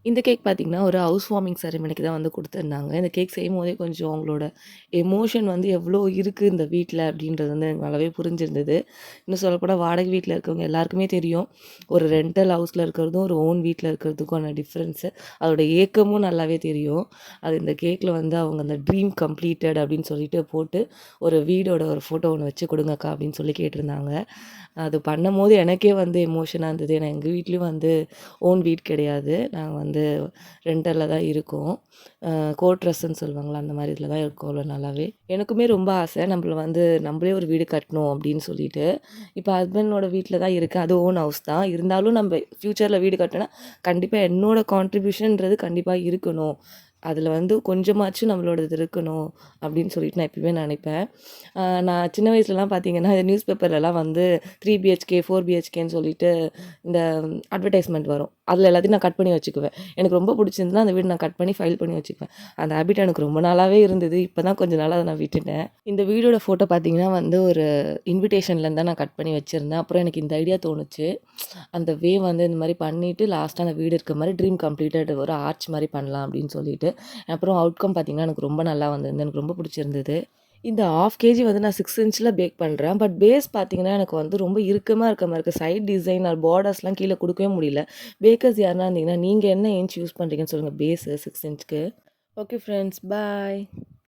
இந்த கேக் பார்த்தீங்கன்னா, ஒரு ஹவுஸ் வார்மிங் செரமனிக்கு தான் வந்து குடுத்துருந்தாங்க. இந்த கேக் செய்யும்போதே கொஞ்சம் அவங்களோட எமோஷன் வந்து எவ்வளோ இருக்கு இந்த வீட்ல அப்படின்றது வந்து எனக்கு நல்லாவே புரிஞ்சிருந்தது. இன்னும் சொல்லப்போனா வாடகை வீட்ல இருக்கவங்க எல்லாருக்குமே தெரியும். ஒரு ரெண்டல் ஹவுஸ்ல இருக்கிறதும், ஒரு ஓன் வீட்ல இருக்கிறதுக்கான டிஃப்ரென்ஸு. அதோட ஏக்கமும் நல்லாவே தெரியும். அது இந்த கேக்ல வந்து அவங்க அந்த ட்ரீம் கம்ப்ளீட்டட் அப்படின்னு சொல்லிட்டு போட்டு, ஒரு வீடோட ஒரு ஃபோட்டோ ஒண்ணு வச்சு குடுங்கக்கா அப்படின்னு சொல்லி கேட்டிருந்தாங்க. அது பண்ணும்போது எனக்கே வந்து எமோஷனா இருந்தது. ஏன்னா எங்க வீட்லயும் வந்து ஓன் வீடு கிடையாது. நாங்க வந்து ரெண்டல்ல தான் இருக்கோம். கோட்ரஸ்ன்னு சொல்லுவாங்கல்ல, அந்த மாரி இதில தான் இருக்கோம் இவ்வளோ நாளாவே. எனக்குமே ரொம்ப ஆசை நம்பளே ஒரு வீடு கட்டணும் அப்படின்னு சொல்லிட்டு. இப்ப ஹஸ்பண்டோட வீட்ல தான் இருக்கேன். அது ஓன் ஹவுஸ் தான். இருந்தாலும் நம்ப ஃப்யூச்சர்ல வீடு கட்டுனா, கண்டிப்பா என்னோட கான்ட்ரிபியூஷன்ன்றது கண்டிப்பா இருக்கணும். அதில வந்து கொஞ்சமாச்சும் நம்மளோடது இருக்கணும் அப்படின்னு சொல்லிட்டு நான் எப்பயுமே நினைப்பேன். நான் சின்ன வயசுலலாம் பார்த்தீங்கன்னா, நியூஸ் பேப்பர்லலாம் வந்து 3 பிஹெச்கே, 4 பிஹெச்கேன்னு சொல்லிட்டு இந்த அட்வர்டைஸ்மென்ட் வரும். அதில எல்லாத்தையும் நான் கட் பண்ணி வச்சுக்குவேன். எனக்கு ரொம்ப பிடிச்சிருந்ததுன்னா, அந்த வீடு நான் கட் பண்ணி ஃபைல் பண்ணி வச்சுக்குவேன். அந்த ஹேபிட் எனக்கு ரொம்ப நாளாவே இருந்தது. இப்ப தான் கொஞ்ச நாளா அத நான் விட்டுட்டேன். இந்த வீடோட ஃபோட்டோ பார்த்தீங்கன்னா வந்து ஒரு இன்விடேஷன்லேருந்து தான் நான் கட் பண்ணி வச்சிருந்தேன். அப்புறம் எனக்கு இந்த ஐடியா தோணுச்சு. அந்த வந்து இந்த மாரி பண்ணிட்டு லாஸ்ட்டா அந்த வீடு இருக்க மாரி ட்ரீம் கம்ப்ளீட்டட் ஒரு ஆர்ச் மாரி பண்ணலாம் அப்படின்னு சொல்லிட்டு. அப்புறம் அவுட்கம் பார்த்தீங்கன்னா, எனக்கு ரொம்ப நல்லா வந்திருந்தது. எனக்கு ரொம்ப பிடிச்சிருந்தது. இந்த 1/2 கேஜி வந்து நான் 6 இன்ச்ல பேக் பண்றேன். பட் பேஸ் பார்த்தீங்கன்னா, எனக்கு வந்து ரொம்ப இறுக்கமா இருக்க மாரி இருக்கு. சைட் டிசைன் ஆர் பார்டர்ஸ்லாம் கீழ குடுக்கவே முடியல. பேக்கர்ஸ் யாருனா இருந்தீங்கன்னா, நீங்க என்ன இன்ச் யூஸ் பண்றீங்கன்னு சொல்லுங்க பேஸு 6 இன்ச்க்கு. ஓகே ஃப்ரெண்ட்ஸ், பாய்.